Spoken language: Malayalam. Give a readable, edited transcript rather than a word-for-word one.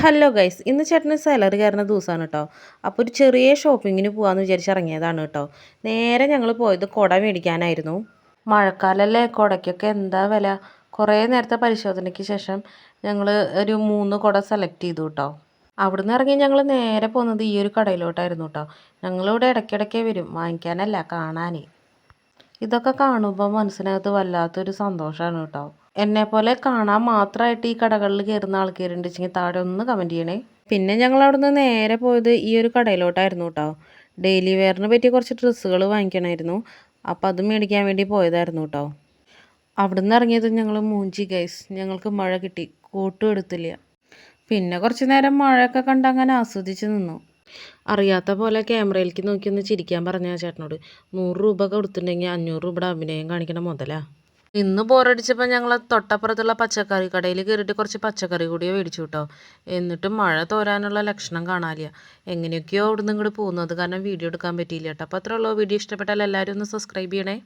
ഹലോ ഗൈസ്, ഇന്ന് ചേട്ടന് സാലറി കയറുന്ന ദിവസമാണ് കേട്ടോ. അപ്പോൾ ഒരു ചെറിയ ഷോപ്പിങ്ങിന് പോകാമെന്ന് വിചാരിച്ച് ഇറങ്ങിയതാണ് കേട്ടോ. നേരെ ഞങ്ങൾ പോയത് കുട മേടിക്കാനായിരുന്നു. മഴക്കാലമല്ലേ, കുടയ്ക്കൊക്കെ എന്താ വില. കുറേ നേരത്തെ പരിശോധനയ്ക്ക് ശേഷം ഞങ്ങൾ ഒരു 3 കുട സെലക്ട് ചെയ്തു കേട്ടോ. അവിടുന്ന് ഇറങ്ങി ഞങ്ങൾ നേരെ പോകുന്നത് ഈ ഒരു കടയിലോട്ടായിരുന്നു കേട്ടോ. ഞങ്ങളിവിടെ ഇടയ്ക്കിടയ്ക്ക് വരും, വാങ്ങിക്കാനല്ല കാണാൻ. ഇതൊക്കെ കാണുമ്പോൾ മനസ്സിനകത്ത് വല്ലാത്തൊരു സന്തോഷമാണ് കേട്ടോ. എന്നെപ്പോലെ കാണാൻ മാത്രമായിട്ട് ഈ കടകളിൽ കയറുന്ന ആൾക്കാരുണ്ടെങ്കിൽ താഴെ ഒന്ന് കമൻറ്റ് ചെയ്യണേ. പിന്നെ ഞങ്ങൾ അവിടുന്ന് നേരെ പോയത് ഈ ഒരു കടയിലോട്ടായിരുന്നു കേട്ടോ. ഡെയിലി വെയറിന് പറ്റിയ കുറച്ച് ഡ്രസ്സുകൾ വാങ്ങിക്കണമായിരുന്നു. അപ്പം അത് മേടിക്കാൻ വേണ്ടി പോയതായിരുന്നു കേട്ടോ. അവിടുന്ന് ഇറങ്ങിയത് ഞങ്ങൾ മൂഞ്ചി ഗൈസ്. ഞങ്ങൾക്ക് മഴ കിട്ടി, കോട്ടും എടുത്തില്ല. പിന്നെ കുറച്ച് നേരം മഴയൊക്കെ കണ്ട് അങ്ങനെ ആസ്വദിച്ച് നിന്നു. അറിയാത്ത പോലെ ക്യാമറയിലേക്ക് നോക്കി ഒന്ന് ചിരിക്കാൻ പറഞ്ഞ ചേട്ടനോട് 100 രൂപ കൊടുത്തിട്ടുണ്ടെങ്കിൽ 500 രൂപയുടെ അഭിനയം കാണിക്കണം മുതലാ. ഇന്ന് ബോറടിച്ചപ്പോൾ ഞങ്ങൾ തൊട്ടപ്പുറത്തുള്ള പച്ചക്കറി കടയിൽ കയറിയിട്ട് കുറച്ച് പച്ചക്കറി കൂടിയോ മേടിച്ചു കേട്ടോ. എന്നിട്ടും മഴ തോരാനുള്ള ലക്ഷണം കാണാനില്ല. എങ്ങനെയൊക്കെയോ അവിടെ നിന്ന് ഇങ്ങോട്ട് പോകുന്നത് കാരണം വീഡിയോ എടുക്കാൻ പറ്റിയില്ല കേട്ടോ. അപ്പോൾ അത്രേ ഉള്ളൂ. വീഡിയോ ഇഷ്ടപ്പെട്ടാൽ എല്ലാവരും ഒന്ന് സബ്സ്ക്രൈബ് ചെയ്യണേ.